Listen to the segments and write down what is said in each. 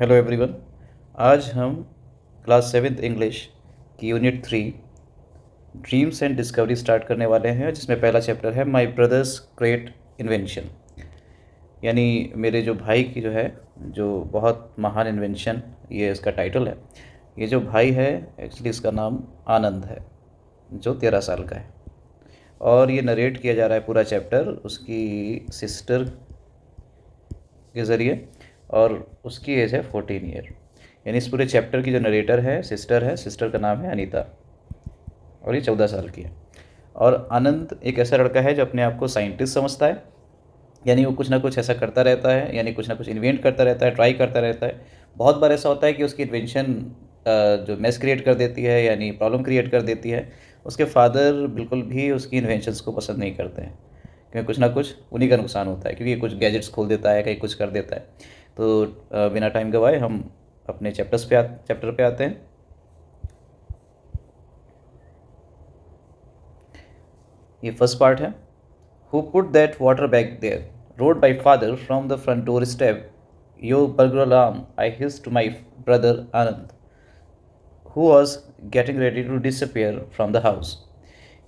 Hello everyone. आज हम class 7th English की unit 3 dreams and discovery start करने वाले हैं, जिसमें पहला चैप्टर है माय ब्रदर्स ग्रेट इन्वेंशन। यानी मेरे जो भाई की जो बहुत महान इन्वेंशन, ये इसका टाइटल है। ये जो भाई है एक्चुअली इसका नाम आनंद है, जो 13 साल का है, और ये नरेट किया जा रहा है पूरा चैप्टर उसकी सिस्टर के ज़रिए, और उसकी एज है 14 ईयर। यानी इस पूरे चैप्टर की जो नरेटर है, सिस्टर का नाम है अनीता, और ये 14 साल की है। और आनंद एक ऐसा लड़का है जो अपने आप को साइंटिस्ट समझता है। यानी वो कुछ ना कुछ ऐसा करता रहता है, यानी कुछ ना कुछ इन्वेंट करता रहता है, ट्राई करता रहता है। बहुत बार ऐसा होता है कि उसकी इन्वेंशन जो मेस क्रिएट कर देती है, यानी प्रॉब्लम क्रिएट कर देती है। उसके फादर बिल्कुल भी उसकी इन्वेंशंस को पसंद नहीं करते हैं, क्योंकि कुछ ना कुछ उन्हीं का नुकसान होता है, क्योंकि कुछ गैजेट्स खोल देता है, कहीं कुछ कर देता है। तो बिना टाइम गवाए हम अपने चैप्टर पे आते हैं। ये फर्स्ट पार्ट है। Who put that water bag there, rode by father from the front door step, yo burglar alarm I hissed to my brother Anand, who was getting ready to disappear from the house।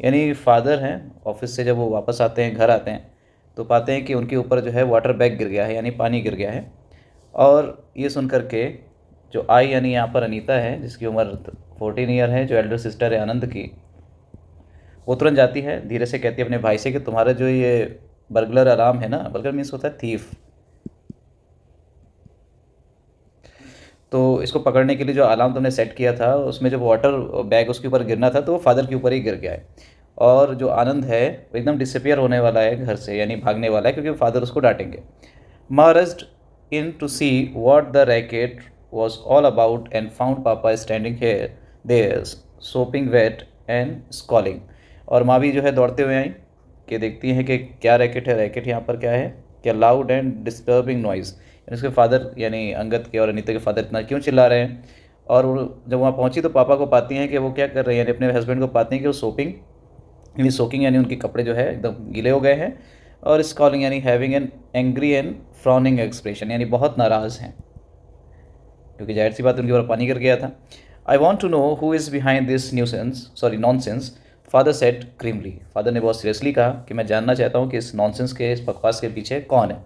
यानी father हैं, office से जब वो वापस आते हैं, घर आते हैं, तो पाते हैं कि उनके ऊपर जो है वाटर बैग गिर गया है, यानी पानी गिर गया है। और ये सुन कर के जो आई, यानी यहाँ पर अनीता है, जिसकी उम्र 14 ईयर है, जो एल्डर सिस्टर है आनंद की, वो तुरंत जाती है, धीरे से कहती है अपने भाई से कि तुम्हारा जो ये बर्गलर अलार्म है ना, बर्गलर मीन्स होता है थीफ, तो इसको पकड़ने के लिए जो अलार्म तुमने सेट किया था, उसमें जब वाटर बैग उसके ऊपर गिरना था, तो वो फादर के ऊपर ही गिर गया है। और जो आनंद है वो एकदम डिसअपियर होने वाला है घर से, यानी भागने वाला है, क्योंकि फादर उसको डांटेंगे। Ma rushed in to see what the racket was all about and found Papa standing here, there, sopping wet and scolding। और माँ भी जो है दौड़ते हुए आई कि देखती हैं कि क्या रैकेट है, रैकेट यहाँ पर क्या है, क्या लाउड एंड डिस्टर्बिंग नॉइज़। उसके फादर यानी अंगद के और अनीता के फादर इतना क्यों चिल्ला रहे हैं। और वो जब वहाँ पहुँची तो पापा को पाती हैं कि वो क्या कर रहे हैं, यानी अपने हस्बैंड को पाती हैं कि वो सोकिंग यानी उनके कपड़े जो है एकदम गीले हो गए हैं, और स्कॉलिंग यानी having an angry and frowning expression, यानी बहुत नाराज़ हैं, क्योंकि जाहिर सी बात उनके ऊपर पानी गिर गया था। I want to know who is behind this nonsense, father said grimly. फादर ने बहुत सीरियसली कहा कि मैं जानना चाहता हूँ कि इस नॉनसेंस के, इस बकवास के पीछे कौन है।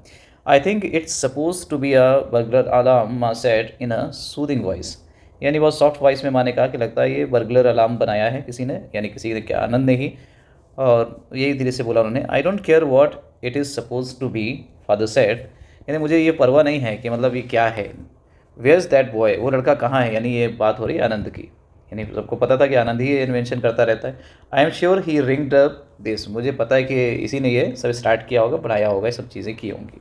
I think it's supposed to be a burglar alarm, माँ said in a soothing voice. यानी बहुत सॉफ्ट वॉइस में माँ ने कहा कि लगता है ये बर्गलर अलार्म बनाया है किसी ने, यानी किसी ने, क्या आनंद ने ही। और यही धीरे से बोला उन्होंने, I don't care what it is suppose to be, father said. यानी मुझे ये परवाह नहीं है कि मतलब ये क्या है। वेयर इज़ दैट बॉय, वो लड़का कहाँ है, यानी ये बात हो रही है आनंद की। यानी सबको पता था कि आनंद ही इन्वेंशन करता रहता है। आई am sure he ringed up this, मुझे पता है कि इसी ने ये सब स्टार्ट किया होगा, बढ़ाया होगा, ये सब चीज़ें की होंगी।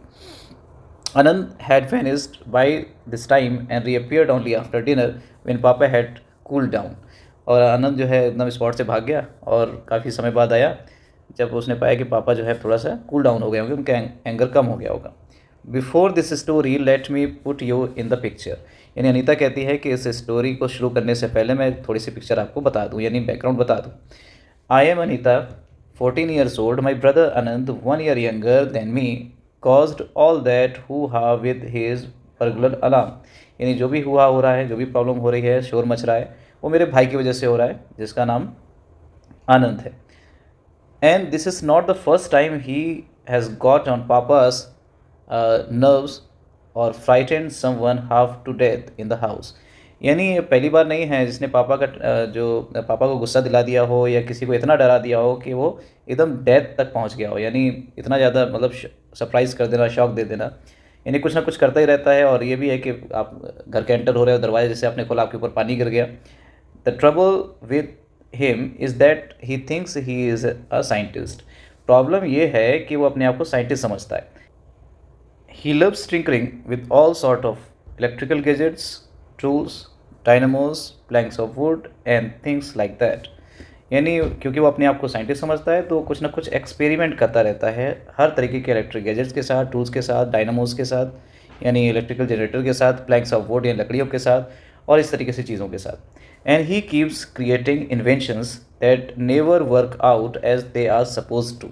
आनंद had vanished by this time and reappeared only after dinner when Papa had cooled down। और आनंद जो है एकदम स्पॉट से भाग गया, और काफ़ी समय बाद आया जब उसने पाया कि पापा जो है थोड़ा सा कूल डाउन हो गए होंगे, उनका एंगर कम हो गया होगा। Before this story let me put you in the picture. यानी अनीता कहती है कि इस स्टोरी को शुरू करने से पहले मैं थोड़ी सी पिक्चर आपको बता दूँ, यानी बैकग्राउंड बता दूँ। I am Anita, 14 years old, my brother Anand, 1 year younger than me, caused all that hoo-ha with his burglar alarm। यानी जो भी हुआ हो रहा है, जो भी प्रॉब्लम हो रही है, शोर मच रहा है, वो मेरे भाई की वजह से हो रहा है, जिसका नाम आनंद है। And this is not the first time he has got on papa's nerves और frightened someone half to death in the house. यानी ये पहली बार नहीं है जिसने पापा का पापा को गुस्सा दिला दिया हो, या किसी को इतना डरा दिया हो कि वो एकदम डेथ तक पहुंच गया हो। यानी इतना ज़्यादा, मतलब सरप्राइज़ कर देना, शॉक दे देना। यानी कुछ ना कुछ करता ही रहता है। और ये भी है कि आप घर के एंटर हो रहे हो, दरवाजे जैसे आपने खोला, आपके ऊपर पानी गिर गया। The trouble with him is that he thinks he is a scientist. Problem ये है कि वो अपने आप को साइंटिस्ट समझता है। He loves tinkering with all sort of electrical gadgets, tools, dynamos, planks of wood and things like that। यानी क्योंकि वो अपने आप को साइंटिस्ट समझता है, तो कुछ ना कुछ एक्सपेरिमेंट करता रहता है हर तरीके के इलेक्ट्रिक गैजेट्स के साथ, टूल्स के साथ, डायनामोस के साथ, यानी इलेक्ट्रिकल जनरेटर के साथ, प्लैंक्स ऑफ वुड यानी लकड़ियों के साथ, और इस तरीके से चीज़ों के साथ। And he keeps creating inventions that never work out as they are suppose to.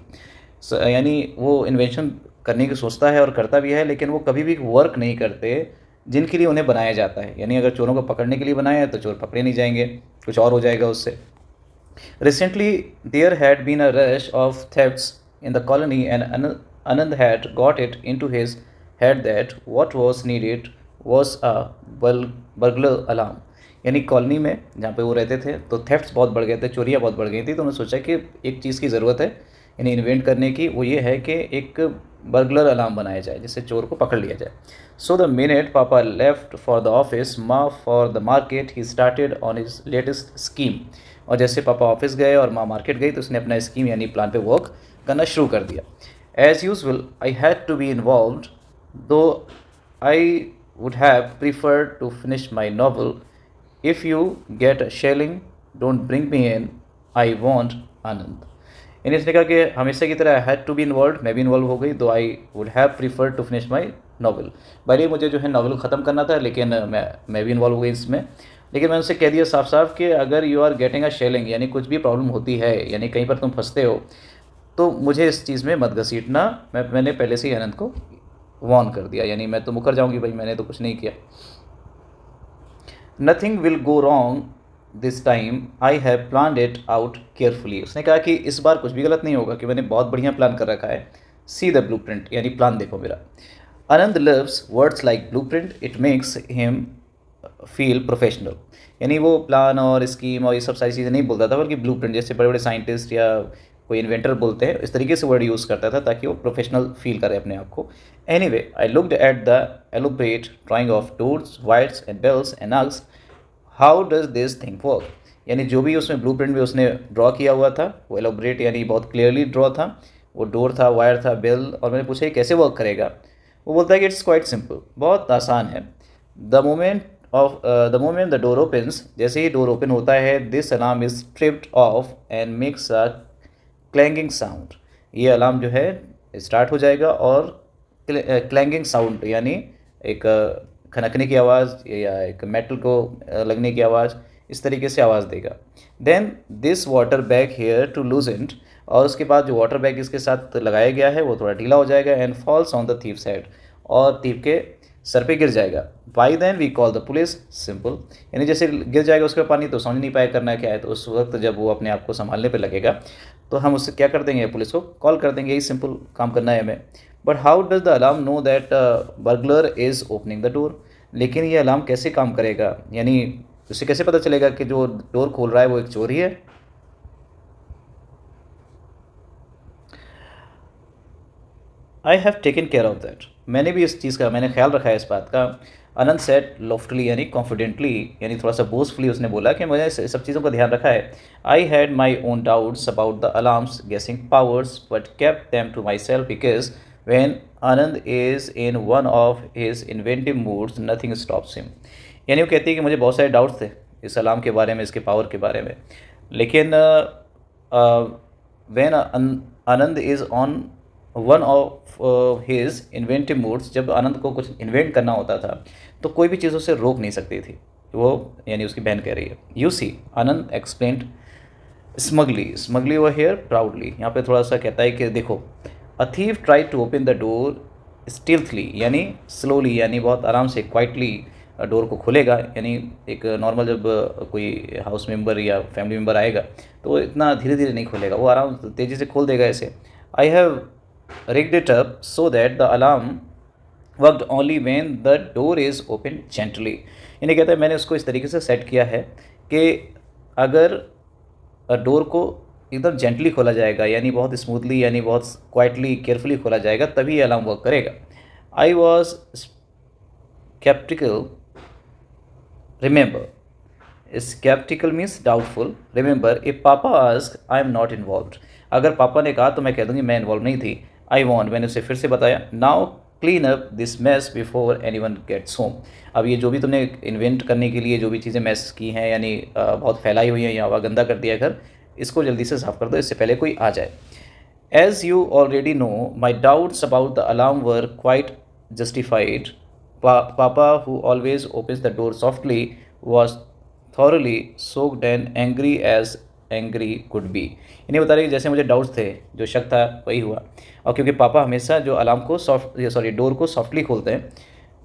यानी वो इन्वेंशन करने की सोचता है और करता भी है, लेकिन वो कभी भी वर्क नहीं करते जिनके लिए उन्हें बनाया जाता है, यानी अगर चोरों को पकड़ने के लिए बनाया है तो चोर पकड़े नहीं जाएंगे, कुछ और हो जाएगा उससे। Recently, there had been a rush of thefts in the colony, and Anand had got it into his head that what was needed was a burglar alarm. यानी कॉलोनी में जहाँ पे वो रहते थे तो थेफ्ट्स बहुत बढ़ गए थे, चोरियाँ बहुत बढ़ गई थी, तो उन्होंने सोचा कि एक चीज़ की ज़रूरत है यानी इन्वेंट करने की, वो ये है कि एक बर्गलर अलार्म बनाया जाए जिससे चोर को पकड़ लिया जाए। सो द मिनट पापा लेफ्ट फॉर द ऑफिस माँ for the market he started on his latest scheme. और जैसे पापा ऑफिस गए और माँ मार्केट गई तो उसने अपना स्कीम यानी प्लान पे वर्क करना शुरू कर दिया। As usual I had to be involved though I would have preferred to finish my novel. If you get a shelling don't bring me in, I want Anand. यानी इसने कहा कि हमेशा की तरह I had to be involve, मैं भी involve हो गई, though I would have preferred to finish my novel. भले मुझे जो है नॉवल ख़त्म करना था लेकिन मैं भी इन्वॉल्व हो गई इसमें। लेकिन मैंने उनसे कह दिया साफ साफ कि अगर you are getting a shelling यानी कुछ भी प्रॉब्लम होती है यानी कहीं पर तुम फंसते हो तो मुझे इस चीज़ में मत घसीटना। मैंने पहले से ही आनंद को वार्न कर दिया, यानी मैं तो मुकर जाऊंगी भाई, मैंने तो कुछ नहीं किया। Nothing will go wrong this time, I have plan it out carefully. उसने कहा कि इस बार कुछ भी गलत नहीं होगा कि मैंने बहुत बढ़िया प्लान कर रखा है। सी द ब्लू प्रिंट, यानी प्लान देखो मेरा। Anand loves words like blueprint, it makes him feel professional. यानी वो प्लान और स्कीम और ये सब सारी चीज़ें नहीं बोलता था, बल्कि ब्लू प्रिंट जैसे बड़े बड़े साइंटिस्ट या कोई इन्वेंटर बोलते हैं इस तरीके से वर्ड यूज़ करता था ताकि वो प्रोफेशनल फील करे अपने आप को। Anyway I looked at the elaborate drawing of doors weights and bells and asked how does this thing work. यानी जो भी उसमें ब्लू प्रिंट में उसने ड्रॉ किया हुआ था वो एलोब्रेट यानी बहुत क्लियरली ड्रॉ था, वो डोर था, वायर था, बेल, और मैंने पूछा ये कैसे वर्क करेगा। वो बोलता है कि इट्स क्वाइट सिंपल, बहुत आसान है। The moment the door opens, जैसे ही डोर ओपन होता है, this alarm is tripped of and makes a क्लैंगिंग sound. ये अलार्म जो है स्टार्ट हो जाएगा और क्लैंगिंग साउंड यानी एक खनकने की आवाज़ या एक मेटल को लगने की आवाज़, इस तरीके से आवाज़ देगा। Then this water bag here to lucent, और उसके बाद जो वाटर बैग इसके साथ लगाया गया है वो थोड़ा ढीला हो जाएगा। And falls on the thief's head, और थीफ के सर पे गिर जाएगा। By then we call the police, simple. यानी जैसे गिर जाएगा उसके पानी तो समझ नहीं पाया करना क्या है, तो उस वक्त जब वो अपने आप को संभालने पे लगेगा तो हम उससे क्या कर देंगे, पुलिस को कॉल कर देंगे। यही सिंपल काम करना है हमें। But how does the alarm know that burglar is opening the door. लेकिन ये अलार्म कैसे काम करेगा, यानी उसे कैसे पता चलेगा कि जो डोर खोल रहा है वो एक चोर ही है। I have taken care of that, मैंने भी इस चीज़ का मैंने ख्याल रखा है इस बात का। आनंद सेट लॉफ्टली यानी कॉन्फिडेंटली, यानी थोड़ा सा बोस्टफुली उसने बोला कि मैंने सब चीज़ों का ध्यान रखा है। I had my own doubts about the alarm's guessing powers but kept them to myself because when Anand is in one of his inventive moods nothing stops him. यानी वो कहती है कि मुझे बहुत सारे डाउट्स थे इस अलार्म के बारे में, इसके पावर के बारे में, लेकिन when Anand is on one of his inventive moods, जब आनंद को कुछ इन्वेंट करना होता था तो कोई भी चीज़ उसे रोक नहीं सकती थी वो, यानी उसकी बहन कह रही है। You see Anand explained smugly over here proudly. यहाँ पे थोड़ा सा कहता है कि देखो, a thief try to open the door stealthily, यानी स्लोली, यानी बहुत आराम से क्वाइटली डोर को खोलेगा। यानी एक नॉर्मल जब कोई हाउस मेंबर या फैमिली मेंबर आएगा तो वो इतना धीरे धीरे नहीं खोलेगा, वो आराम तेज़ी से खोल देगा ऐसे। I have rigged it up so that the alarm worked only when the door is opened gently। यानी कहता है मैंने उसको इस तरीके से सेट किया है कि अगर डोर को एकदम जेंटली खोला जाएगा, यानी बहुत स्मूथली, यानी बहुत क्वाइटली केयरफुली खोला जाएगा, तभी अलार्म वर्क करेगा। I was sceptical, remember sceptical means doubtful, remember if papa ask I am not involved. अगर पापा ने कहा तो मैं कह दूँगी मैं इन्वॉल्व नहीं थी। आई वॉन्ट, मैंने उसे फिर से बताया। Now clean up this mess before anyone gets home. अब ये जो भी तुमने इन्वेंट करने के लिए जो भी चीज़ें मैस की हैं, यानी बहुत फैलाई हुई हैं या हवा गंदा कर दिया घर, इसको जल्दी से साफ़ कर दो इससे पहले कोई आ जाए। As you already know my doubts about the alarm were quite justified. Papa who always opens the door softly was thoroughly soaked and angry as angry could be। इन्हें बता रही कि जैसे मुझे डाउट्स थे, जो शक था वही हुआ। और क्योंकि पापा हमेशा जो अलार्म को डोर को सॉफ्टली खोलते हैं,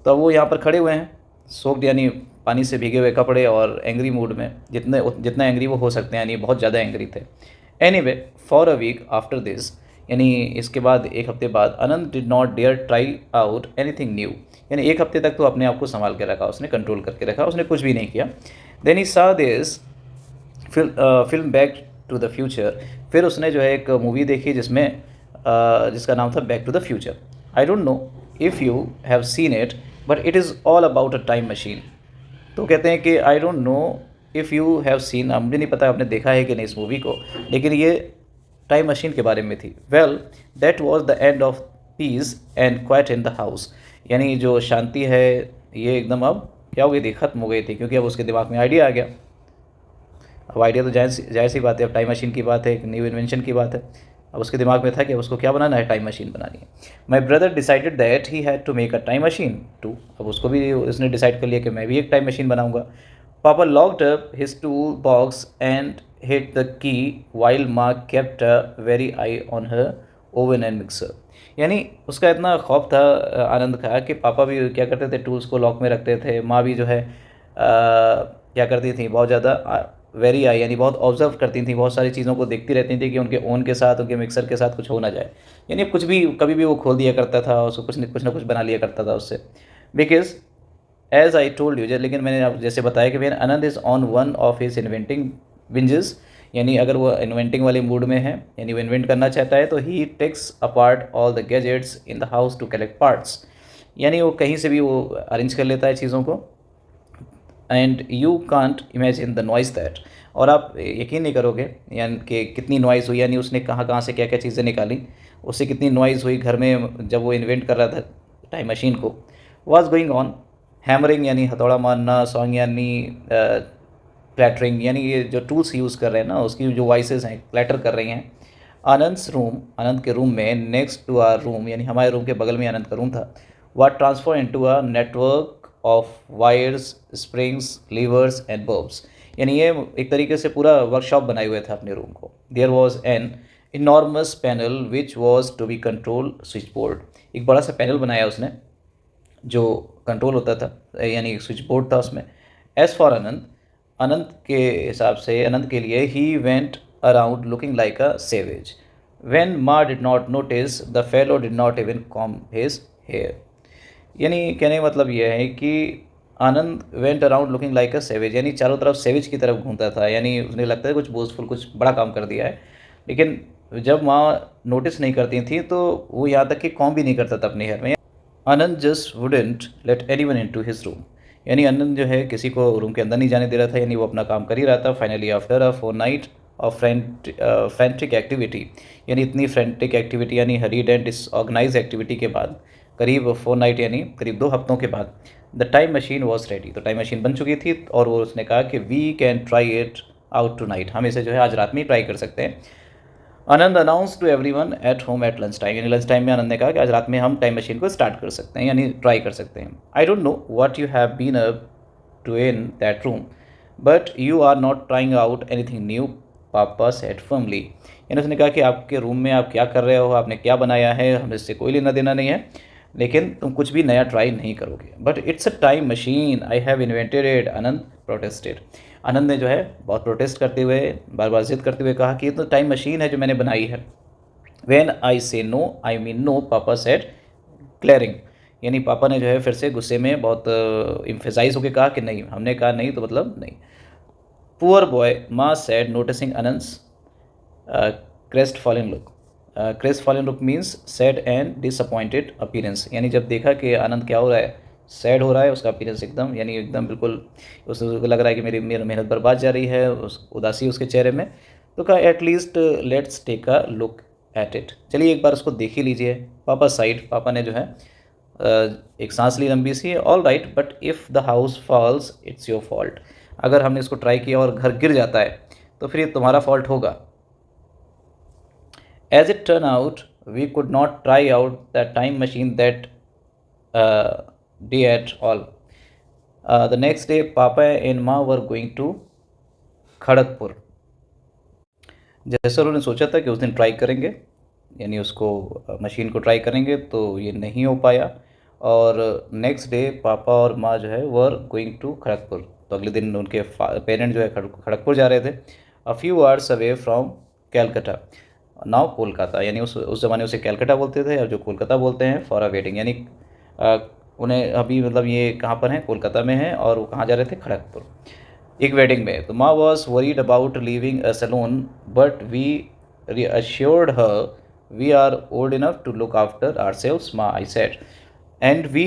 तो वो यहाँ पर खड़े हुए हैं, सोक्ड यानी पानी से भीगे हुए कपड़े और एंग्री मूड में, जितना एंग्री वो हो सकते हैं, यानी बहुत ज़्यादा एंग्री थे। Anyway for a week after this, यानी इसके बाद एक हफ्ते बाद, Anant did not dare try out anything new, यानी एक हफ्ते तक तो अपने आप को संभाल के रखा उसने, कंट्रोल करके रखा, उसने कुछ भी नहीं किया। Then he saw this film Back to the Future, फिर उसने जो है एक मूवी देखी जिसका नाम था Back to the Future. I don't know if you have seen it but it is all about a time machine. तो कहते हैं कि I don't know if you have seen, मुझे नहीं पता आपने देखा है कि नहीं इस मूवी को, लेकिन ये टाइम मशीन के बारे में थी। Well that was the end of peace and quite in the house, यानी जो शांति है ये एकदम अब क्या हो गई थी, ख़त्म हो गई थी, क्योंकि अब उसके दिमाग में आइडिया आ गया। अब आइडिया तो जाहिर सी बात है, अब टाइम मशीन की बात है, एक न्यू इन्वेंशन की बात है। अब उसके दिमाग में था कि उसको क्या बनाना है, टाइम मशीन बनानी है। My brother decided that he had to make a time machine too, अब उसको भी उसने डिसाइड कर लिया कि मैं भी एक टाइम मशीन बनाऊंगा। Papa locked up his tool box and hid the key while माँ kept a wary eye on her oven and mixer, यानी उसका इतना खौफ था आनंद का कि पापा भी क्या करते थे, टूल्स को लॉक में रखते थे, माँ भी जो है क्या करती थी, बहुत ज़्यादा वेरी आई यानी बहुत ऑब्जर्व करती थी, बहुत सारी चीज़ों को देखती रहती थी कि उनके ओवन के साथ, उनके मिक्सर के साथ कुछ हो ना जाए, यानी कुछ भी कभी भी वो खोल दिया करता था, उसको कुछ ना कुछ बना लिया करता था उससे। Because as I told you, लेकिन मैंने आप जैसे बताया कि when Anand is on one of his inventing binges, यानी अगर वो इन्वेंटिंग वाले मूड में है, यानी वो इन्वेंट करना चाहता है, तो he takes apart all the gadgets in the house to collect parts, यानी वो कहीं से भी वो अरेंज कर लेता है चीज़ों को। And you can't imagine the noise that, और आप यकीन नहीं करोगे यानी कि कितनी नॉइज़ हुई, यानी उसने कहाँ कहाँ से क्या क्या चीज़ें निकाली, उससे कितनी नॉइज़ हुई घर में जब वो इन्वेंट कर रहा था टाइम मशीन को। वॉज गोइंग ऑन हैमरिंग यानी हथौड़ा मारना, सॉन्ग यानी क्लैटरिंग, यानी ये जो टूल्स यूज़ कर रहे हैं ना उसकी जो वॉइसेस हैं क्लैटर कर रही हैं। आनंद्स रूम, आनंद के रूम में, नेक्स्ट टू आवर रूम यानी हमारे रूम के बगल में आनंद का रूम था, what transfer into a network of wires, springs, levers and bulbs, यानी ये एक तरीके से पूरा वर्कशॉप बनाए हुए था अपने रूम को। There was an enormous panel which was to be control switch board, एक बड़ा सा पैनल बनाया उसने जो कंट्रोल होता था, यानी एक स्विच बोर्ड था उसमें। एज फॉर आनंद, अनंत के हिसाब से, अनंत के लिए, he went around looking like a savage when माँ did not notice the fellow did not even comb his hair, यानी कहने का मतलब यह है कि Anand went around looking like a savage, यानी चारों तरफ सेवेज की तरफ घूमता था, यानी उन्हें लगता है कुछ बोझफुल, कुछ बड़ा काम कर दिया है, लेकिन जब माँ नोटिस नहीं करती थी तो वो यहाँ तक कि कॉम भी नहीं करता था अपने हेयर में। Anand just wouldn't let anyone into his room, यानी आनंद जो है किसी को रूम के अंदर नहीं जाने दे रहा था, यानी वो अपना काम कर ही रहा था। Finally after a four night of frantic activity, यानी इतनी फ्रेंटिक एक्टिविटी यानी हरीड एंड डिसऑर्गेनाइज एक्टिविटी के बाद, करीब 4 नाइट यानी करीब 2 हफ्तों के बाद, the time machine was ready, तो टाइम मशीन बन चुकी थी और वो उसने कहा कि we can try it out tonight, हम इसे जो है आज रात में ही ट्राई कर सकते हैं। Anand announce to everyone at home at lunch time, यानी लंच टाइम में आनंद ने कहा कि आज रात में हम टाइम मशीन को स्टार्ट कर सकते हैं, यानी ट्राई कर सकते हैं। I don't know what you have been up to in that room but you are not trying out anything new, papa said firmly, यानी उसने कहा कि आपके रूम में आप क्या कर रहे हो, आपने क्या बनाया है, हमें इससे कोई लेना देना नहीं है, लेकिन तुम कुछ भी नया ट्राई नहीं करोगे। But it's a time machine, I have invented it, Anand protested, Anand ने जो है बहुत प्रोटेस्ट करते हुए, बार बार जिद करते हुए कहा कि ये तो टाइम मशीन है जो मैंने बनाई है। व्हेन आई से नो आई मीन नो, पापा सेड क्लियरिंग, यानी पापा ने जो है फिर से गुस्से में बहुत इम्फेसाइज होकर कहा कि नहीं, हमने कहा नहीं तो मतलब नहीं। पुअर बॉय, माँ said noticing Anand's crestfallen look, crestfallen look means sad and disappointed appearance, यानी जब देखा कि आनंद क्या हो रहा है, सैड हो रहा है, उसका अपीयरेंस एकदम यानी एकदम बिल्कुल, उसको लग रहा है कि मेरी मेहनत बर्बाद जा रही है, उस उदासी उसके चेहरे में, तो कहा at least let's take a look at it, चलिए एक बार उसको देख ही लीजिए। पापा साइड, पापा ने जो है एक सांस ली लंबी सी, all right but if the house falls it's your fault, अगर हमने इसको ट्राई किया और घर गिर जाता है तो फिर ये तुम्हारा फॉल्ट होगा। As it turned out, we could not try out the time machine that day at all. The next day, Papa and Ma were going to Kharagpur. जैसा उन्होंने सोचा था कि उस दिन ट्राई करेंगे, यानी उसको मशीन को ट्राई करेंगे, तो ये नहीं हो पाया और नेक्स्ट डे पापा और माँ जो है वर गोइंग टू खड़गपुर। तो अगले दिन उनके पेरेंट जो है खड़गपुर जा रहे थे। A few hours away from Calcutta, now Kolkata, यानी उस ज़माने उसे कैलकाटा बोलते थे और जो कोलकाता बोलते हैं फॉर अ वेडिंग, यानी उन्हें अभी मतलब ये कहाँ पर हैं, कोलकाता में हैं और वो कहाँ जा रहे थे, खड़गपुर, एक वेडिंग में। तो माँ was worried about leaving a salon but we reassured her we are old enough to look after ourselves, ma, I said, and we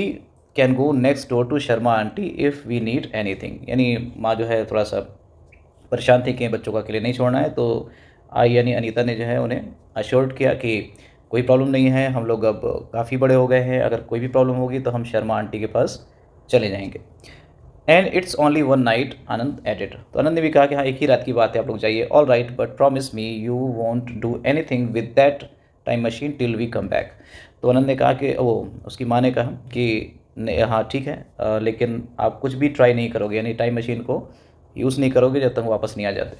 can go next door to Sharma aunty if we need anything। यानी माँ जो है थोड़ा सा परेशान थी कि बच्चों को अकेले नहीं छोड़ना है। तो आई यानी अनीता ने जो है उन्हें अश्योर्ड किया कि कोई प्रॉब्लम नहीं है, हम लोग अब काफ़ी बड़े हो गए हैं, अगर कोई भी प्रॉब्लम होगी तो हम शर्मा आंटी के पास चले जाएंगे। And it's only one night, Anand added. तो आनंद ने भी कहा कि हाँ एक ही रात की बात है, आप लोग जाइए, all right, but promise me you won't do anything with that time machine till we come back. तो आनंद ने कहा कि वो उसकी माँ ने कहा कि हाँ ठीक है, लेकिन आप कुछ भी ट्राई नहीं करोगे, यानी टाइम मशीन को यूज़ नहीं करोगे जब तक वापस नहीं आ जाते।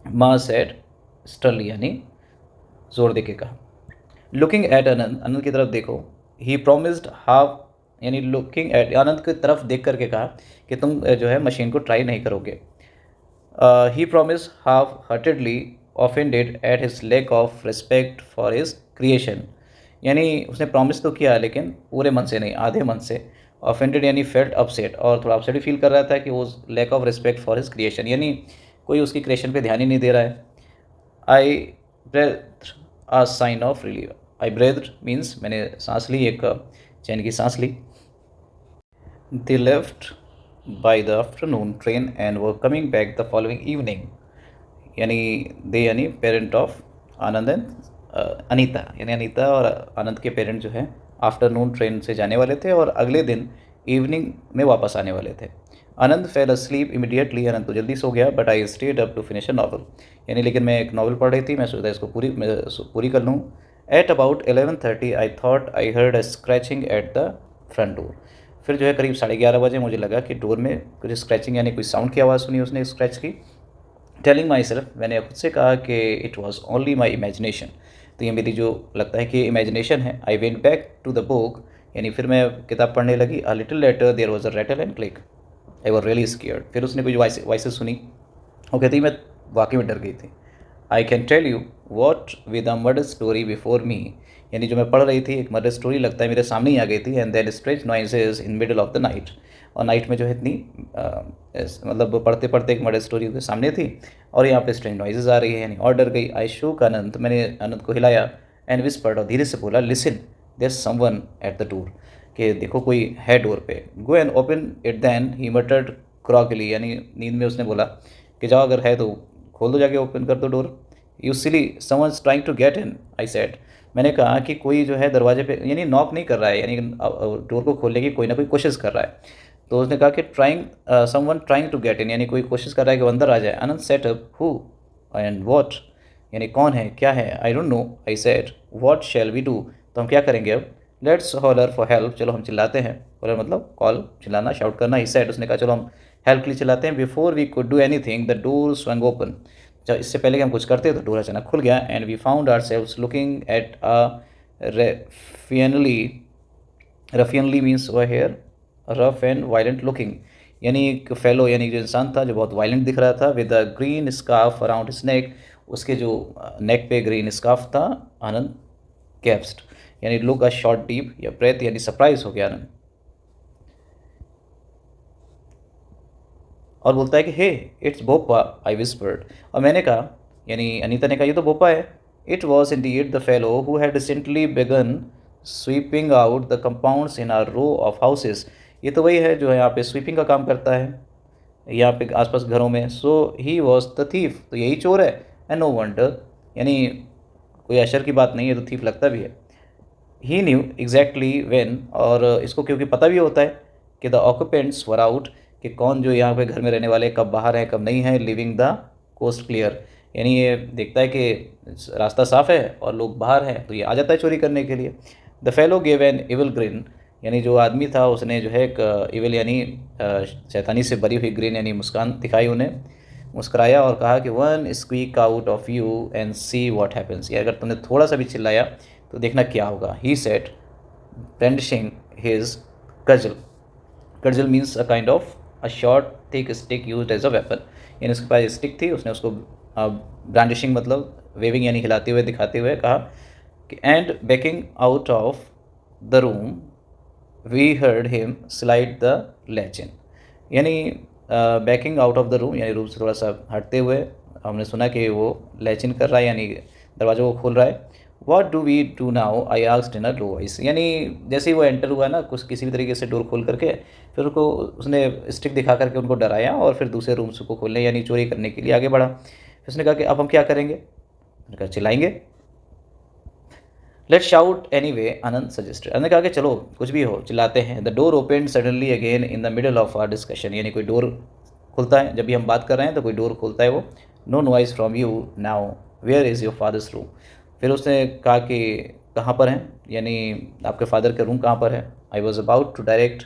माँ सेड स्टर्नली, यानी जोर दे के कहा। लुकिंग एट आनंद, आनंद की तरफ देखो, ही प्रोमिस्ड हाफ, यानी लुकिंग एट आनंद की तरफ देख करके कहा कि तुम जो है मशीन को ट्राई नहीं करोगे। He promise half heartedly offended at his lack of respect for his creation, यानी उसने प्रॉमिस तो किया लेकिन पूरे मन से नहीं, आधे मन से। ऑफेंडेड यानी फेल्ट अपसेट, और थोड़ा अपसेट ही फील कर रहा था कि वो lack of respect for his creation, यानी कोई उसकी क्रिएशन पे ध्यान ही नहीं दे रहा है। I breath a sign of relieve, I breath means मैंने सांस ली, एक चैन की सांस ली। They left by the afternoon train and were coming back the following evening, यानी दे यानी parent of Anand and Anita, यानी अनीता और आनंद के पेरेंट जो है आफ्टरनून ट्रेन से जाने वाले थे और अगले दिन इवनिंग में वापस आने वाले थे। Anand fell asleep immediately, Anand तो जल्दी सो गया, but I stayed up to finish a novel, यानी लेकिन मैं एक नॉवल पढ़ रही थी, मैं सोचा इसको पूरी कर लूँ। At about 11:30 I thought I heard a scratching at the front door. फिर जो है करीब 11:30 बजे मुझे लगा कि डोर में कुछ स्क्रैचिंग यानी कोई साउंड की आवाज़ सुनी उसने स्क्रैच की। टेलिंग माई सेल्फ, मैंने खुद से कहा कि it was only my imagination, तो ये मेरी जो लगता है कि इमेजिनेशन है। I went back to the book, यानी फिर मैं किताब पढ़ने लगी। A little later there was a rattle and click, I was really scared. फिर उसने कुछ वॉइसेस सुनी, वो कहती मैं वाकई में डर गई थी। I can tell you what with a murder story before me, यानी जो मैं पढ़ रही थी एक मर्डर स्टोरी लगता है मेरे सामने ही आ गई थी। And then strange noises in middle of the night, और नाइट में जो है इतनी मतलब पढ़ते पढ़ते एक मर्डर स्टोरी उसके सामने थी और यहाँ पे स्ट्रेंज नॉइजेज आ रही है, यानी और डर गई। आई शोक आनंद, मैंने आनंद को हिलाया। एंड विस्पर्ड, और धीरे से बोला, listen there someone at the door, कि देखो कोई है डोर पे। Go and open it then, he muttered croakily, यानी नींद में उसने बोला कि जाओ अगर है तो खोल दो, जाके ओपन कर दो door. You silly someone's trying to get in, I said, मैंने कहा कि कोई जो है दरवाजे पे यानी नॉक नहीं कर रहा है, यानी डोर को खोलने की कोई ना कोई कोशिश कर रहा है। तो उसने कहा कि someone trying to get in, यानी कोई कोशिश कर रहा है कि वो अंदर आ जाए। Anand sat up, who and what, यानी कौन है, क्या है। I don't know, I said, what shall we do, तो हम क्या करेंगे अब। लेट्स हॉलर फॉर हेल्प, चलो हम चिल्लाते हैं। हॉलर मतलब कॉल, चिल्लाना, शाउट करना। ही सेड, उसने कहा चलो हम हेल्प के लिए चिल्लाते हैं। Before we could do anything the door swung open, जब इससे पहले कि हम कुछ करते तो डोर अचानक खुल गया। And we found ourselves looking at a ruffianly means वह hair rough and violent looking, यानी एक फेलो, यानी जो इंसान था जो बहुत वायलेंट दिख रहा था। With a green scarf around his neck, उसके जो नेक पे ग्रीन स्कार्फ था। आनंद गैप्स्ड, यानी लुक अ शॉर्ट डीप, या ब्रेथ, यानी सरप्राइज हो गया आनंद, और बोलता है कि हे इट्स बोपा, आई विस्पर्ड, और मैंने कहा, यानी अनीता ने कहा ये तो बोपा है। It was indeed the fellow who had recently begun sweeping out the compounds in our row of houses, ये तो वही है जो यहाँ पे स्वीपिंग का काम करता है यहाँ पे आसपास घरों में। सो ही वॉज द थीफ, तो यही चोर है। एंड नो वंडर, यानी कोई अशर की बात नहीं है, तो थीफ लगता भी है। ही न्यू एग्जैक्टली वेन, और इसको क्योंकि पता भी होता है कि द ऑक्यूपेंट्स वर आउट, कि कौन जो यहाँ पे घर में रहने वाले कब बाहर हैं कब नहीं है। लिविंग द कोस्ट क्लियर, यानी ये देखता है कि रास्ता साफ़ है और लोग बाहर हैं तो ये आ जाता है चोरी करने के लिए। The fellow gave an evil green, यानी जो आदमी था उसने जो है एक इविल यानी शैतानी से भरी हुई ग्रीन यानी मुस्कान दिखाई उन्हें, मुस्कराया और कहा कि one squeak out of you and see what happens, या अगर तुमने थोड़ा सा भी चिल्लाया तो देखना क्या होगा। He said brandishing his cudgel. Cudgel means a kind of a short thick stick used as a weapon. यानी उसके पास स्टिक थी, उसने उसको ब्रांडिशिंग मतलब वेविंग यानी हिलाते हुए दिखाते हुए कहा कि and backing out of the room we heard him slide the latch in. यानी backing out of the room यानी रूम से थोड़ा सा हटते हुए हमने सुना कि वो लैचिन कर रहा है यानी दरवाज़ा को खोल रहा है। What do we do now I asked in a low voice. यानी जैसे ही वो एंटर हुआ ना कुछ किसी भी तरीके से डोर खोल करके फिर उसको उसने स्टिक दिखा करके उनको डराया और फिर दूसरे रूम्स को खोलने यानी चोरी करने के लिए आगे बढ़ा। फिर उसने कहा कि अब हम क्या करेंगे? मैंने कहा चिल्लाएंगे। Let's shout anyway, Anand suggested. आनंद ने कहा कि चलो कुछ भी हो चिल्लाते हैं। The door open suddenly again in the middle of our discussion. यानी कोई डोर खुलता है, जब भी हम बात कर रहे हैं तो कोई डोर खुलता है वो। No noise from you now, where is your father's room. फिर उसने कहा कि कहाँ पर हैं, यानी आपके फादर का रूम कहाँ पर है। I was about to direct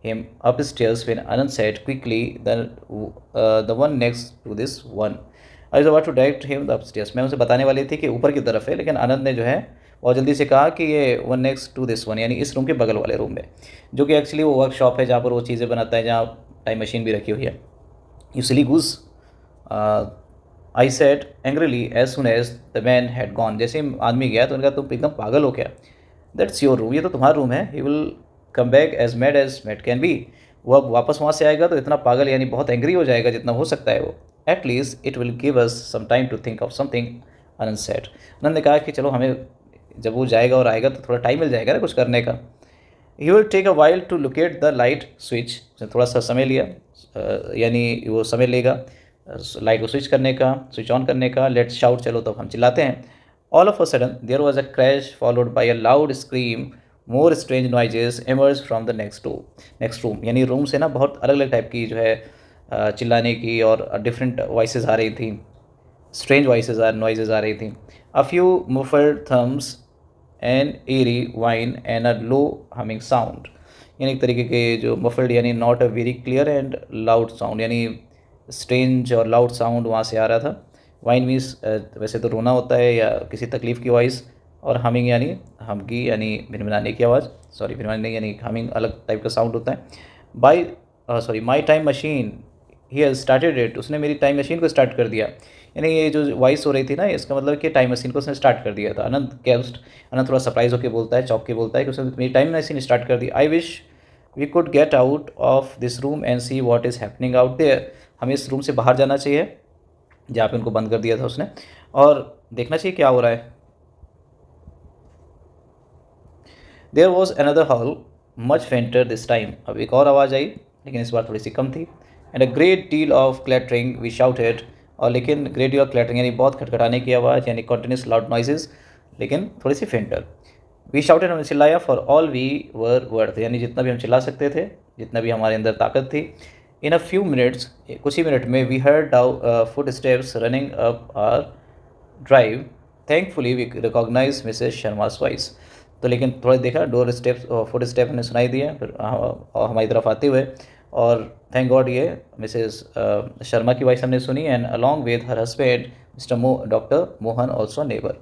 him upstairs when Anand said quickly the one next to this one. I was about to direct him the upstairs. मैं उसे बताने वाली थी कि ऊपर की तरफ है, लेकिन आनंद ने जो है बहुत जल्दी से कहा कि ये one next to this one यानी इस रूम के बगल वाले रूम में, जो कि एक्चुअली वो वर्कशॉप है जहाँ पर वो चीज़ें बनाता है, जहाँ टाइम मशीन भी रखी हुई है। You silly goose, I said angrily as soon as the man had gone. जैसे ही आदमी गया तो उनका तुम एकदम पागल हो क्या? दैट्स योर रूम, ये तो तुम्हारा रूम है। He will come back as mad can be. वो अब वापस वहाँ से आएगा तो इतना पागल यानी बहुत एंग्री हो जाएगा जितना हो सकता है वो। At least it will give us some time to think of something, Anand said. आनंद ने कहा कि चलो हमें जब वो जाएगा और आएगा तो थोड़ा टाइम मिल जाएगा ना कुछ करने का। He will take a while to locate the light switch. उसने थोड़ा सा समय लिया, यानी वो समय लेगा लाइट को स्विच करने का, स्विच ऑन करने का। लेट्स शाउट, चलो तो हम चिल्लाते हैं। All of a sudden there was a crash followed by a loud scream, more strange noises emerge from the next room. यानी रूम से ना बहुत अलग अलग टाइप की जो है चिल्लाने की और डिफरेंट वॉइसेस आ रही थी, स्ट्रेंज वॉइसेस नॉइजेस आ रही थी। A few muffled thumbs an eerie whine and a low humming sound. यानी एक तरीके के जो मफल्ड यानी not a very clear and loud sound, यानी स्ट्रेंज और लाउड साउंड वहाँ से आ रहा था। वाइन मीन्स वैसे तो रोना होता है या किसी तकलीफ़ की वॉइस, और हमिंग यानी हमकी यानी भिनभिनाने की आवाज़, सॉरी भिनभिनाने नहीं यानी हमिंग अलग टाइप का साउंड होता है। By sorry my time machine he has started it. उसने मेरी टाइम मशीन को स्टार्ट कर दिया। यानी ये जो वॉइस हो रही थी ना, इसका मतलब कि टाइम मशीन को उसने स्टार्ट कर दिया था। आनंद थोड़ा सरप्राइज होकर बोलता है, चौंक के बोलता है कि उसने मेरी टाइम मशीन स्टार्ट कर दी। I wish we could get out of this room and see what is happening out there. हमें इस रूम से बाहर जाना चाहिए जहाँ पे उनको बंद कर दिया था उसने, और देखना चाहिए क्या हो रहा है। There was another howl much fainter this time. अब एक और आवाज़ आई लेकिन इस बार थोड़ी सी कम थी। And a great deal of clattering we shouted. और लेकिन ग्रेट डील ऑफ क्लैटरिंग यानी बहुत खटखटाने की आवाज़, यानी कॉन्टीन्यूस लाउड नॉइजेस लेकिन थोड़ी सी फेंटर। वी शाउटेड, हमने चिल्लाया, for all we were worth, यानी जितना भी हम चिल्ला सकते थे, जितना भी हमारे अंदर ताकत थी। इन अ फ्यू मिनट्स, कुछ ही मिनट में, we heard footsteps running up our drive. Thankfully we recognise Mrs Sharma's voice. तो लेकिन थोड़ा देखा डोर स्टेप्स फुट स्टेप हमें सुनाई दिया फिर हमारी तरफ आते हुए, और थैंक गॉड ये मिसेज शर्मा की वॉइस हमने सुनी। And along with her husband mister doctor Mohan also neighbour.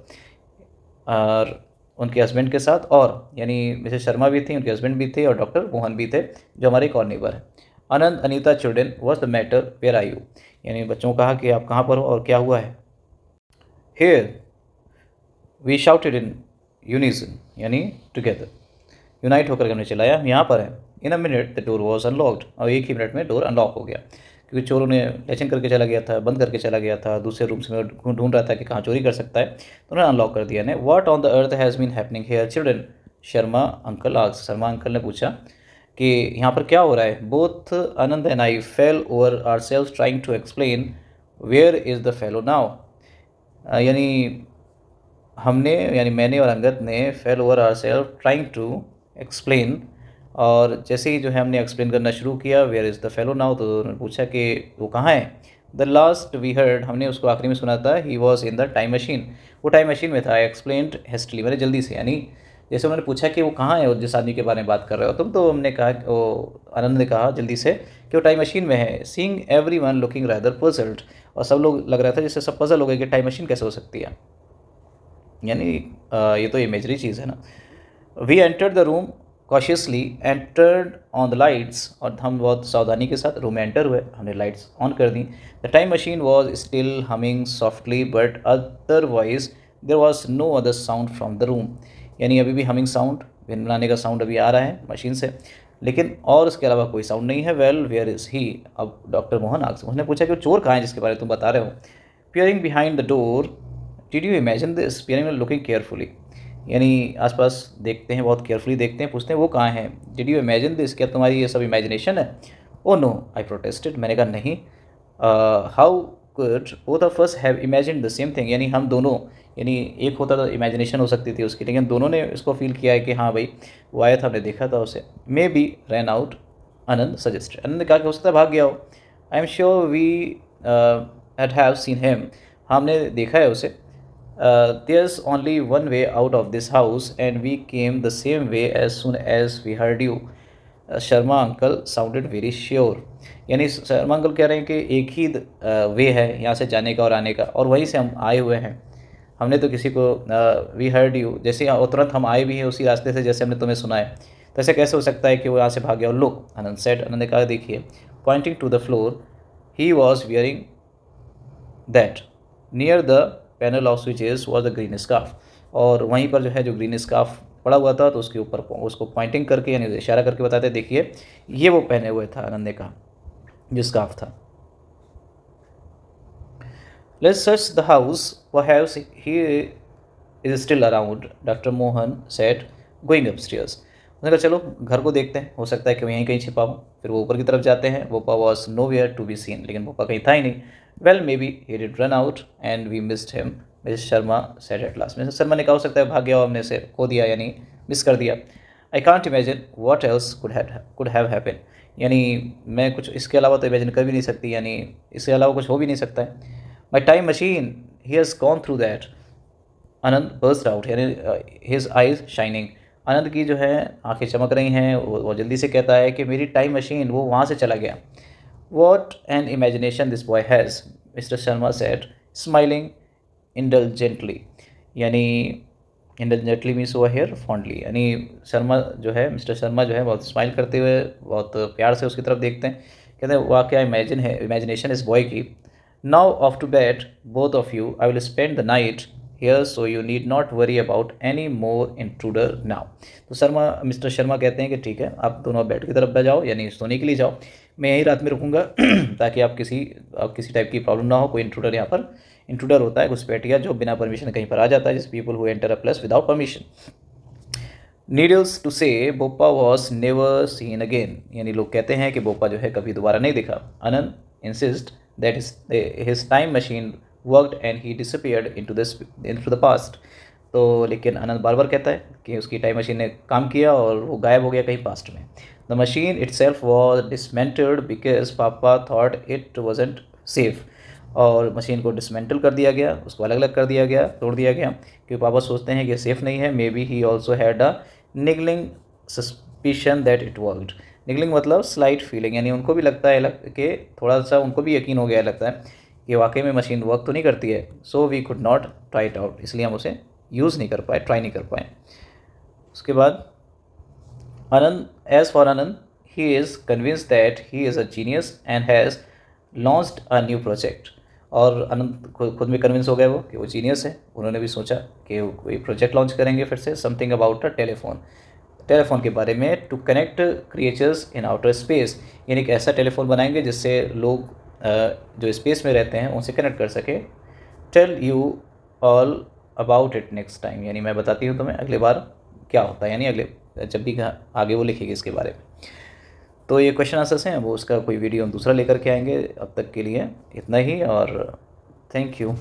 और उनके हस्बैंड के साथ, और यानी मिसेज शर्मा भी थी, उनके हस्बैंड भी थे और डॉक्टर मोहन भी थे जो हमारे एक और नेबर हैं। Anand Anita children what's the matter, where are you. यानी बच्चों को कहा कि आप कहाँ पर हो और क्या हुआ है। Here we shouted in unison, यानी टुगेदर, यूनाइट होकर हमने चिल्लाया हम यहाँ पर हैं। In a minute the door was unlocked, और एक ही मिनट में डोर अनलॉक हो गया, क्योंकि चोर उन्हें लैचिन करके चला गया था, बंद करके चला गया था। दूसरे रूम से मैं ढूंढ रहा था कि कहाँ चोरी कर सकता है, तो उन्होंने अनलॉक कर दिया ने। What on the earth has been happening here children, Sharma uncle asked. Sharma uncle ने पूछा कि यहाँ पर क्या हो रहा है। Both Anand and I fell over ourselves trying to explain where is the fellow now. यानी हमने यानी मैंने और अंगद ने fell over ourselves trying to explain, और जैसे ही जो है हमने एक्सप्लेन करना शुरू किया where is the fellow now, तो उन्होंने पूछा कि वो कहाँ है। द लास्ट वी हर्ड, हमने उसको आखिरी में सुना था, he was in the time machine, वो टाइम मशीन में था। एक्सप्लेन्ड हेस्टली, मैंने जल्दी से, यानी जैसे उन्होंने पूछा कि वो कहाँ है, जिस आदमी के बारे में बात कर रहे हो तुम, तो हमने कहा, वो आनंद ने कहा जल्दी से कि वो टाइम मशीन में है। Seeing every one looking rather puzzled, और सब लोग लग रहा था जैसे सब पजल हो गए कि टाइम मशीन कैसे हो सकती है, यानी ये तो इमेजरी चीज़ है ना। We entered the room cautiously and turn on the lights, और हम बहुत सावधानी के साथ रूम में एंटर हुए, हमने लाइट्स ऑन कर दी। The time machine was still humming softly but otherwise there was no other sound from the room, यानी अभी भी हमिंग साउंड, भिनभिनाने का साउंड अभी आ रहा है मशीन से, लेकिन और उसके अलावा कोई साउंड नहीं है। वेल वेयर इज़ ही, अब डॉक्टर मोहन आस्क्ड, उसने पूछा कि चोर कहाँ है जिसके बारे में तुम बता रहे हो। Peering behind the door, did you imagine this, peering looking carefully, यानी आसपास देखते हैं, बहुत केयरफुली देखते हैं, पूछते हैं वो कहाँ है। डिड यू इमेजिन दिस, क्या तुम्हारी ये सब इमेजिनेशन है। ओ नो, आई प्रोटेस्टेड, मैंने कहा नहीं। How could both of us have imagine the same thing, यानी हम दोनों, यानी एक होता तो इमेजिनेशन हो सकती थी उसकी, लेकिन दोनों ने इसको फील किया है कि हाँ भाई वो आया था, हमने देखा था उसे। Maybe ran out, Anand suggested, आनंद ने कहा कि हो सकता है भाग गया हो। I am sure we had have seen him, हमने देखा है उसे। There's only one way out of this house and we came the same way as soon as we heard you. Sharma uncle sounded very sure, यानी Sharma uncle कह रहे हैं कि एक ही वे है यहाँ से जाने का और आने का, और वहीं से हम आए हुए हैं। हमने तो किसी को वी हर्ड यू, जैसे और तुरंत हम आए भी हैं उसी रास्ते से जैसे हमने तुम्हें सुना है, तो ऐसे कैसे हो सकता है कि वो यहाँ से भाग गया। और लुक, आनंद सेड, आनंद ने कहा देखिए, pointing to the floor, he was wearing that near the panel of switches was the green scarf, और वहीं पर जो है जो ग्रीन स्कार्फ पड़ा हुआ था, तो उसके ऊपर उसको पॉइंटिंग करके यानी इशारा करके बताते देखिए ये वो पहने हुए था, आनंद ने कहा, जो स्कार्फ था। Let's search the house, perhaps he is still around, doctor Mohan said going upstairs. उसने कहा चलो घर को देखते हैं, हो सकता है कि वो यहीं कहीं छिपा हो। फिर वो ऊपर की तरफ जाते हैं। Bopa was nowhere to be seen, लेकिन बोपा कहीं था ही नहीं। Well maybe he did run out and we missed him, Mrs Sharma said at last. Mrs Sharma ने कहा हो सकता है भाग गया हो, हमने से खो दिया यानी मिस कर दिया। I can't imagine what else could have happen, यानी मैं कुछ इसके अलावा तो इमेजिन कर भी नहीं सकती, यानी इसके अलावा कुछ हो भी नहीं सकता है। My time machine he has gone through that, Anand burst out, यानी हिज आइज शाइनिंग, आनंद की जो है आंखें चमक रही हैं। वो जल्दी से कहता है कि मेरी टाइम मशीन वो वहाँ से चला गया। What an imagination this boy has, Mr Sharma said smiling indulgently, यानी indulgently means over here fondly, यानी शर्मा जो है, मिस्टर शर्मा जो है बहुत स्माइल करते हुए बहुत प्यार से उसकी तरफ देखते हैं। कहते हैं वाह क्या इमेजिनेशन इस बॉय की। Now off to bed both of you, I will spend the night here so you need not worry about any more intruder now. तो मिस्टर शर्मा कहते हैं कि ठीक है, आप दोनों बेड की तरफ जाओ, यानी सोने के लिए जाओ, मैं यहीं रात में रुकूंगा ताकि आप किसी टाइप की प्रॉब्लम ना हो। कोई इंट्रूडर यहाँ पर, इंट्रूडर होता है घुसपैठिया जो बिना परमिशन कहीं पर आ जाता है, जिस people who enter a place without permission. Needless to say Bopa was never seen again, यानी लोग कहते हैं कि बोपा जो है कभी दोबारा नहीं दिखा। Anand insist that his time machine worked and he disappeared into the past. तो लेकिन आनंद बार बार कहता है कि उसकी टाइम मशीन ने काम किया और वो गायब हो गया कहीं पास्ट में। The machine itself was dismantled because पापा थॉट इट वॉजंट सेफ, और मशीन को डिसमेंटल कर दिया गया, उसको अलग अलग कर दिया गया, तोड़ दिया गया, क्योंकि पापा सोचते हैं कि सेफ़ नहीं है। Maybe he also had a niggling suspicion that it worked. Niggling मतलब स्लाइट फीलिंग, यानी उनको भी लगता है कि थोड़ा सा उनको भी यकीन हो गया लगता है कि वाकई में मशीन वर्क तो नहीं करती है। So we could not try it out, इसलिए हम उसे यूज़ नहीं कर पाए, ट्राई नहीं कर पाए। उसके बाद Anand, as for Anand, he is convinced that he is a genius and has launched a new project. और आनंद खुद में कन्विंस हो गए वो कि वो जीनियस है। उन्होंने भी सोचा कि वो कोई प्रोजेक्ट लॉन्च करेंगे फिर से, समथिंग अबाउट अ टेलीफोन के बारे में, to connect creatures in outer space, यानी एक ऐसा टेलीफोन बनाएंगे जिससे लोग जो स्पेस में रहते हैं उनसे कनेक्ट कर सके। Tell you all about it next time, यानी मैं बताती हूँ तुम्हें अगली बार क्या होता है, यानी अगले जब भी आगे वो लिखेगी इसके बारे में। तो ये क्वेश्चन आंसर्स हैं, वो उसका कोई वीडियो हम दूसरा लेकर के आएंगे। अब तक के लिए इतना ही, और थैंक यू।